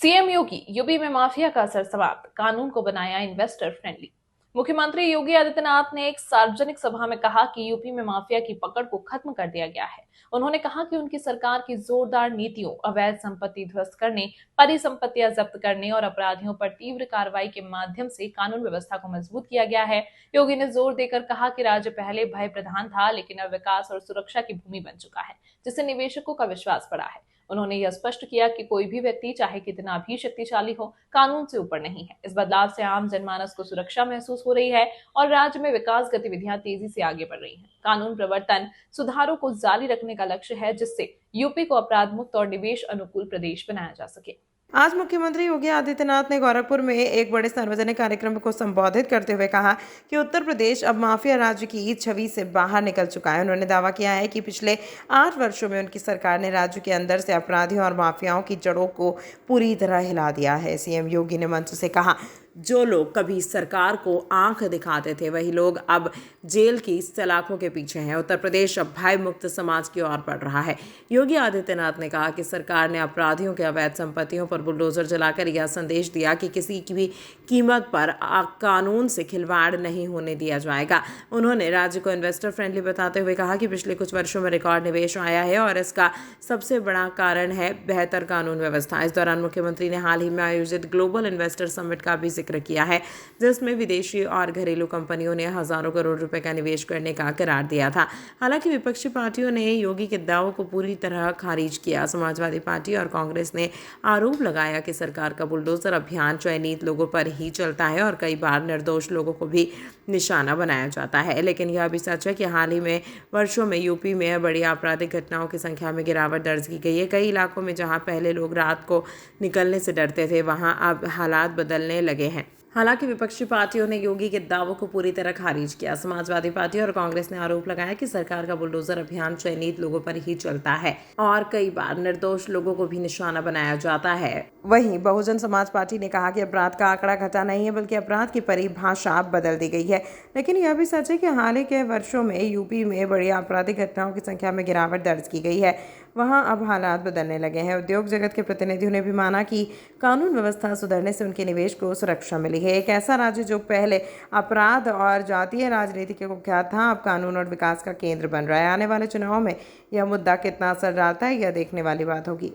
CM योगी UP में mafia का असर समाप्त, कानून को बनाया इन्वेस्टर फ्रेंडली। मुख्यमंत्री योगी आदित्यनाथ ने एक सार्वजनिक सभा में कहा कि यूपी में माफिया की पकड़ को खत्म कर दिया गया है। उन्होंने कहा कि उनकी सरकार की जोरदार नीतियों, अवैध संपत्ति ध्वस्त करने, परिसंपत्तियां जब्त करने और अपराधियों पर तीव्र कार्रवाई के माध्यम से कानून व्यवस्था को मजबूत किया गया है। योगी ने जोर देकर कहा कि राज्य पहले भय प्रधान था, लेकिन अब विकास और सुरक्षा की भूमि बन चुका है, जिससे निवेशकों का विश्वास बढ़ा है। उन्होंने यह स्पष्ट किया कि कोई भी व्यक्ति चाहे कितना भी शक्तिशाली हो, कानून से ऊपर नहीं है। इस बदलाव से आम जनमानस को सुरक्षा महसूस हो रही है और राज्य में विकास गतिविधियां तेजी से आगे बढ़ रही हैं। कानून प्रवर्तन सुधारों को जारी रखने का लक्ष्य है, जिससे यूपी को अपराध मुक्त और निवेश अनुकूल प्रदेश बनाया जा सके। आज मुख्यमंत्री योगी आदित्यनाथ ने गोरखपुर में एक बड़े सार्वजनिक कार्यक्रम को संबोधित करते हुए कहा कि उत्तर प्रदेश अब माफिया राज्य की छवि से बाहर निकल चुका है। उन्होंने दावा किया है कि पिछले 8 वर्षों में उनकी सरकार ने राज्य के अंदर से अपराधियों और माफियाओं की जड़ों को पूरी तरह हिला दिया है। सीएम योगी ने मंच से कहा, जो लोग कभी सरकार को आंख दिखाते थे, वही लोग अब जेल की सलाखों के पीछे हैं। उत्तर प्रदेश अब भय मुक्त समाज की ओर बढ़ रहा है। योगी आदित्यनाथ ने कहा कि सरकार ने अपराधियों के अवैध संपत्तियों पर बुलडोजर जलाकर यह संदेश दिया कि किसी की भी कीमत पर कानून से खिलवाड़ नहीं होने दिया जाएगा। उन्होंने राज्य को इन्वेस्टर फ्रेंडली बताते हुए कहा कि पिछले कुछ वर्षों में रिकॉर्ड निवेश आया है और इसका सबसे बड़ा कारण है बेहतर कानून व्यवस्था। इस दौरान मुख्यमंत्री ने हाल ही में आयोजित ग्लोबल इन्वेस्टर समिट का भी जिक्र किया है, जिसमें विदेशी और घरेलू कंपनियों ने हजारों करोड़ रुपए का निवेश करने का करार दिया था। हालांकि विपक्षी पार्टियों ने योगी के दावों को पूरी तरह खारिज किया। समाजवादी पार्टी और कांग्रेस ने आरोप लगाया कि सरकार का बुलडोजर अभियान चयनित लोगों पर ही चलता है और कई बार निर्दोष लोगों को भी निशाना बनाया जाता है। लेकिन यह भी सच है कि हाल ही में वर्षों में यूपी में बड़ी आपराधिक घटनाओं की संख्या में गिरावट दर्ज की गई है। कई इलाकों में जहां पहले लोग रात को निकलने से डरते थे, वहां अब हालात बदलने लगे हैं। हालांकि विपक्षी पार्टियों ने योगी के दावों को पूरी तरह खारिज किया। समाजवादी पार्टी और कांग्रेस ने आरोप लगाया कि सरकार का बुलडोजर अभियान चयनित लोगों पर ही चलता है और कई बार निर्दोष लोगों को भी निशाना बनाया जाता है। वहीं बहुजन समाज पार्टी ने कहा कि अपराध का आंकड़ा घटा नहीं है, बल्कि अपराध की परिभाषा बदल दी गई है। लेकिन यह भी सच है कि हाल ही के वर्षों में यूपी में बड़ी आपराधिक घटनाओं की संख्या में गिरावट दर्ज की गई है। वहां अब हालात बदलने लगे हैं। उद्योग जगत के प्रतिनिधियों ने भी माना कि कानून व्यवस्था सुधरने से उनके निवेश को सुरक्षा मिली है। एक ऐसा राज्य जो पहले अपराध और जातीय राजनीति के कुख्यात था, अब कानून और विकास का केंद्र बन रहा है। आने वाले चुनाव में यह मुद्दा कितना असर डालता है, यह देखने वाली बात होगी।